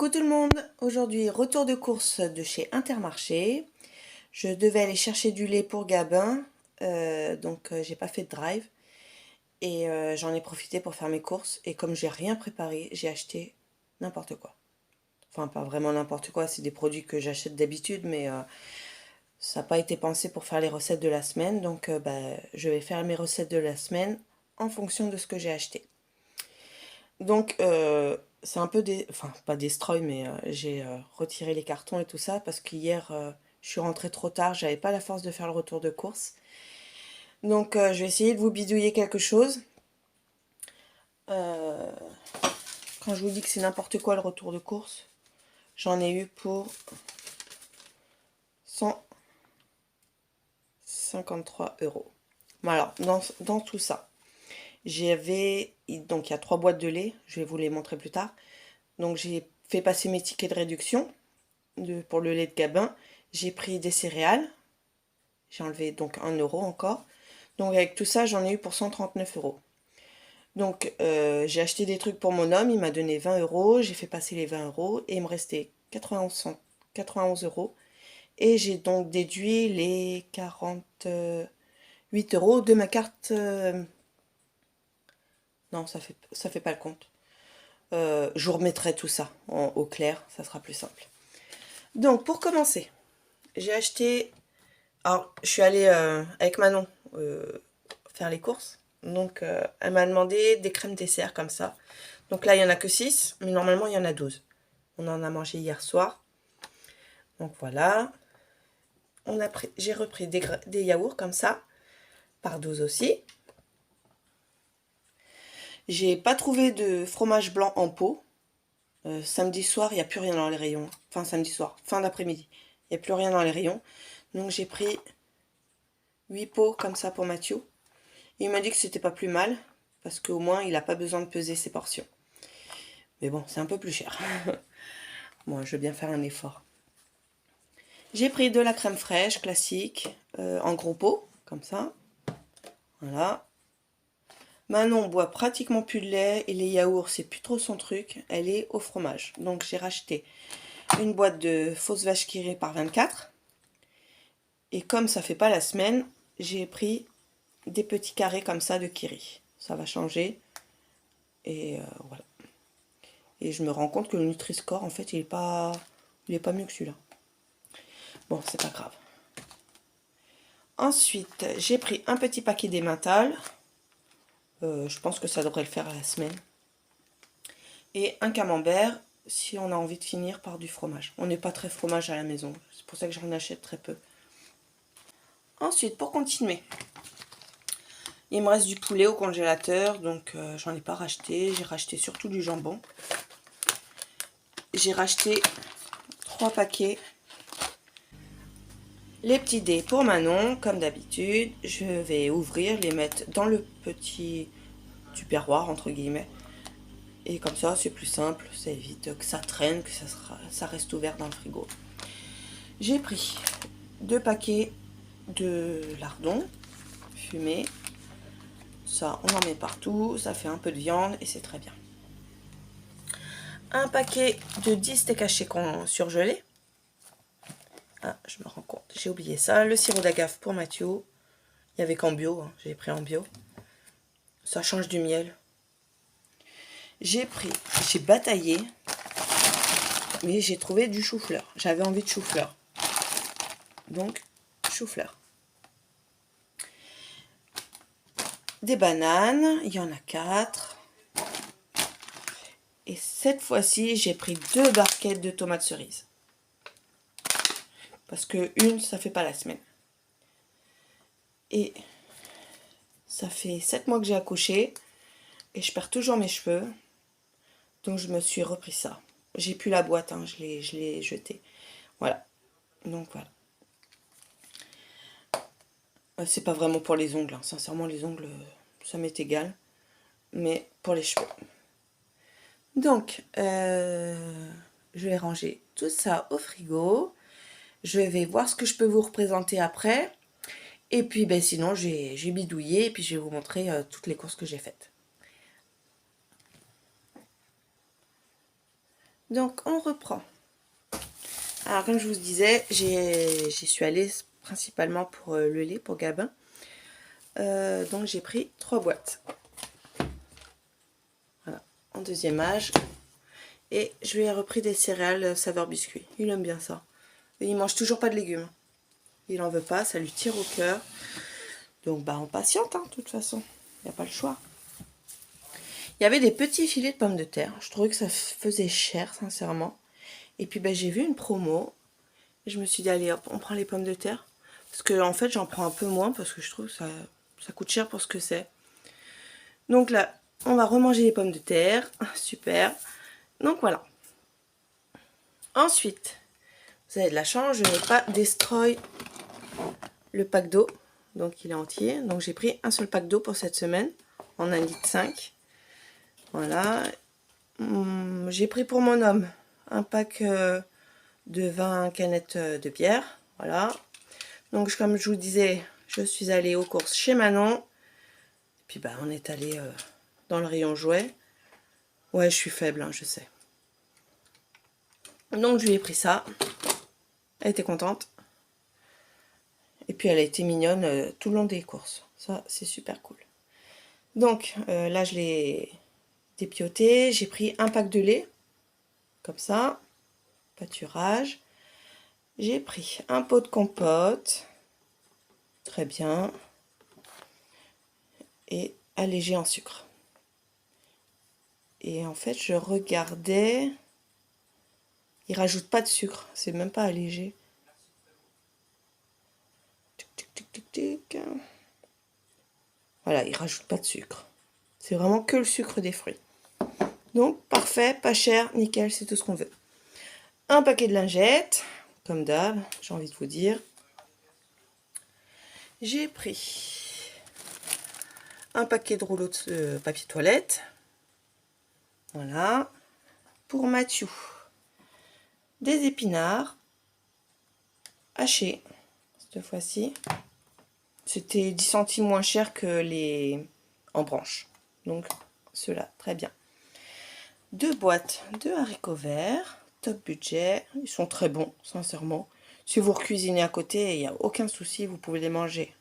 Coucou tout le monde, aujourd'hui retour de course de chez Intermarché. Je devais aller chercher du lait pour Gabin, donc j'ai pas fait de drive et j'en ai profité pour faire mes courses et comme j'ai rien préparé, j'ai acheté n'importe quoi. Enfin pas vraiment n'importe quoi, c'est des produits que j'achète d'habitude mais ça n'a pas été pensé pour faire les recettes de la semaine donc je vais faire mes recettes de la semaine en fonction de ce que j'ai acheté. Donc, c'est un peu enfin, pas destroy, mais j'ai retiré les cartons et tout ça parce qu'hier, je suis rentrée trop tard, j'avais pas la force de faire le retour de course. Donc, je vais essayer de vous bidouiller quelque chose. Euh, Quand je vous dis que c'est n'importe quoi le retour de course, j'en ai eu pour 153 euros. Voilà, dans tout ça, donc il y a 3 boîtes de lait, je vais vous les montrer plus tard. Donc, j'ai fait passer mes tickets de réduction. Pour le lait de Gabin, j'ai pris des céréales, j'ai enlevé donc 1 € encore. Donc avec tout ça, j'en ai eu pour 139 euros. Donc j'ai acheté des trucs pour mon homme, il m'a donné 20 euros, j'ai fait passer les 20 euros et il me restait 91 euros. Et j'ai donc déduit les 48 euros de ma carte. Non, ça fait pas le compte. Je vous remettrai tout ça au clair, ça sera plus simple. Donc pour commencer, j'ai acheté. Alors, je suis allée avec Manon faire les courses. Donc, elle m'a demandé des crèmes dessert comme ça. Donc là, il n'y en a que 6, mais normalement, il y en a 12. On en a mangé hier soir. Donc voilà. J'ai repris des yaourts comme ça, par 12 aussi. J'ai pas trouvé de fromage blanc en pot. Samedi soir, il n'y a plus rien dans les rayons. Enfin, samedi soir, fin d'après-midi. Il n'y a plus rien dans les rayons. Donc j'ai pris 8 pots comme ça pour Mathieu. Il m'a dit que c'était pas plus mal, parce qu'au moins il n'a pas besoin de peser ses portions. Mais bon, c'est un peu plus cher. Bon, je veux bien faire un effort. J'ai pris de la crème fraîche classique, en gros pot, comme ça. Voilà. Manon boit pratiquement plus de lait et les yaourts, c'est plus trop son truc. Elle est au fromage. Donc j'ai racheté une boîte de fausses vaches qui rit par 24. Et comme ça fait pas la semaine, j'ai pris des petits carrés comme ça de Kiri. Ça va changer. Et voilà. Et je me rends compte que le Nutri-Score, en fait, il est pas mieux que celui-là. Bon, c'est pas grave. Ensuite, j'ai pris un petit paquet d'Emmental. Je pense que ça devrait le faire à la semaine. Et un camembert, si on a envie de finir par du fromage. On n'est pas très fromage à la maison. C'est pour ça que j'en achète très peu. Ensuite, pour continuer, il me reste du poulet au congélateur. Donc, j'en ai pas racheté. J'ai racheté surtout du jambon. J'ai racheté 3 paquets. Les petits dés pour Manon, comme d'habitude, je vais ouvrir, les mettre dans le petit tupperware, entre guillemets. Et comme ça, c'est plus simple, ça évite que ça traîne, que ça reste ouvert dans le frigo. J'ai pris 2 paquets de lardons fumés. Ça, on en met partout, ça fait un peu de viande et c'est très bien. Un paquet de 10 steaks hachés surgelés. Ah, je me rends compte, j'ai oublié ça. Le sirop d'agave pour Mathieu. Il n'y avait qu'en bio, hein. J'ai pris en bio. Ça change du miel. J'ai bataillé, mais j'ai trouvé du chou-fleur. J'avais envie de chou-fleur. Donc, chou-fleur. Des bananes, il y en a 4. Et cette fois-ci, j'ai pris 2 barquettes de tomates cerises. Parce que une, ça fait pas la semaine. Et ça fait 7 mois que j'ai accouché. Et je perds toujours mes cheveux. Donc je me suis repris ça. J'ai plus la boîte, hein, je l'ai jetée. Voilà. Donc voilà. C'est pas vraiment pour les ongles. Hein. Sincèrement, les ongles, ça m'est égal. Mais pour les cheveux. Donc, je vais ranger tout ça au frigo. Je vais voir ce que je peux vous représenter après. Et puis, ben, sinon, j'ai bidouillé. Et puis, je vais vous montrer toutes les courses que j'ai faites. Donc on reprend. Alors comme je vous disais, j'y suis allée principalement pour le lait, pour Gabin. Donc j'ai pris 3 boîtes. Voilà, en deuxième âge. Et je lui ai repris des céréales saveur biscuit. Il aime bien ça. Et il mange toujours pas de légumes. Il en veut pas, ça lui tire au cœur. Donc bah on patiente, hein, de toute façon. Il n'y a pas le choix. Il y avait des petits filets de pommes de terre. Je trouvais que ça faisait cher, sincèrement. Et puis bah, j'ai vu une promo. Et je me suis dit, allez hop, on prend les pommes de terre. Parce que en fait, j'en prends un peu moins parce que je trouve que ça coûte cher pour ce que c'est. Donc là, on va remanger les pommes de terre. Super. Donc voilà. Ensuite, vous avez de la chance, je n'ai pas destroy le pack d'eau. Donc il est entier. Donc j'ai pris un seul pack d'eau pour cette semaine. En 1,5 litre. Voilà. J'ai pris pour mon homme un pack de 20 canettes de bière. Voilà. Donc comme je vous disais, je suis allée aux courses chez Manon. Et puis bah on est allé dans le rayon jouets. Ouais, je suis faible, hein, je sais. Donc je lui ai pris ça. Elle était contente. Et puis elle a été mignonne tout le long des courses. Ça, c'est super cool. Donc là, je l'ai dépioté. J'ai pris un pack de lait. Comme ça. Pâturage. J'ai pris un pot de compote. Très bien. Et allégé en sucre. Et en fait, je regardais. Il rajoute pas de sucre. C'est même pas allégé. Tic, tic, tic, tic. Voilà, il rajoute pas de sucre. C'est vraiment que le sucre des fruits. Donc, parfait, pas cher, nickel, c'est tout ce qu'on veut. Un paquet de lingettes, comme d'hab, j'ai envie de vous dire. J'ai pris un paquet de rouleaux de papier toilette. Voilà. Pour Mathieu, des épinards hachés, cette fois-ci. C'était 10 centimes moins cher que les en branche. Donc, ceux-là, très bien. 2 boîtes de haricots verts, top budget. Ils sont très bons, sincèrement. Si vous recuisinez à côté, il n'y a aucun souci, vous pouvez les manger.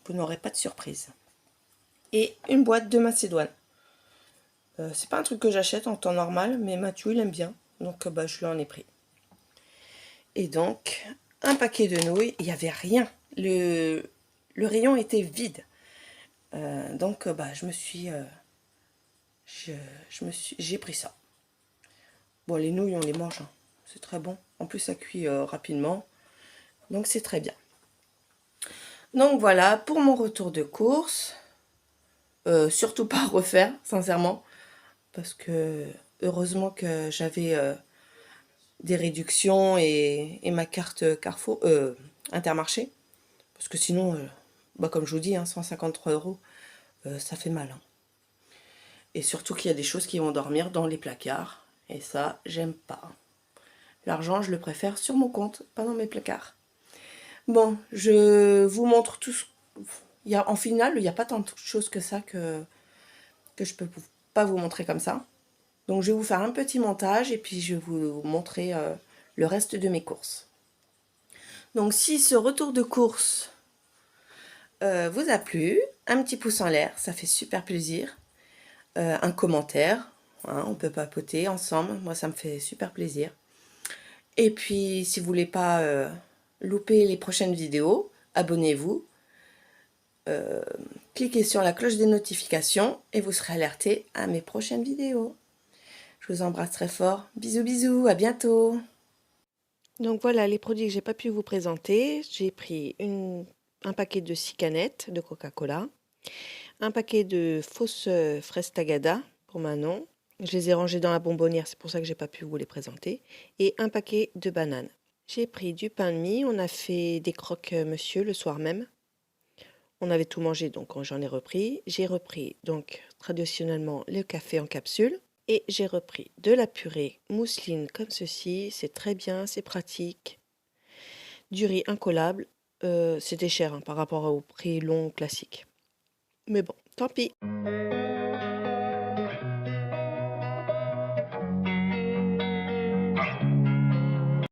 Vous n'aurez pas de surprise. Et une boîte de macédoine. C'est pas un truc que j'achète en temps normal, mais Mathieu, il aime bien. Donc, bah, je lui en ai pris. Et donc, un paquet de nouilles. Il n'y avait rien. Le rayon était vide. Donc, bah, j'ai pris ça. Bon, les nouilles, on les mange. Hein. C'est très bon. En plus, ça cuit rapidement. Donc, c'est très bien. Donc, voilà pour mon retour de course. Surtout pas refaire, sincèrement. Parce que, heureusement que j'avais des réductions et ma carte Carrefour, Intermarché. Parce que sinon, bah, comme je vous dis, hein, 153 €, ça fait mal. Hein. Et surtout qu'il y a des choses qui vont dormir dans les placards. Et ça, j'aime pas. L'argent, je le préfère sur mon compte, pas dans mes placards. Bon, je vous montre tout ce... En final, il n'y a pas tant de choses que ça que je peux pas vous montrer comme ça. Donc, je vais vous faire un petit montage et puis je vais vous montrer le reste de mes courses. Donc, si ce retour de course vous a plu, un petit pouce en l'air, ça fait super plaisir. Un commentaire, hein, on peut papoter ensemble, moi ça me fait super plaisir. Et puis si vous voulez pas louper les prochaines vidéos, abonnez-vous, cliquez sur la cloche des notifications et vous serez alerté à mes prochaines vidéos. Je vous embrasse très fort, bisous bisous, à bientôt. Donc voilà les produits que j'ai pas pu vous présenter. J'ai pris un paquet de 6 canettes de Coca-Cola, un paquet de fausses fraises Tagada pour Manon. Je les ai rangées dans la bonbonnière, c'est pour ça que j'ai pas pu vous les présenter. Et un paquet de bananes. J'ai pris du pain de mie, on a fait des croque-monsieur le soir même. On avait tout mangé, donc j'en ai repris. J'ai repris donc traditionnellement le café en capsule. Et j'ai repris de la purée mousseline comme ceci. C'est très bien, c'est pratique. Du riz incollable. C'était cher hein, par rapport au prix long classique. Mais bon, tant pis.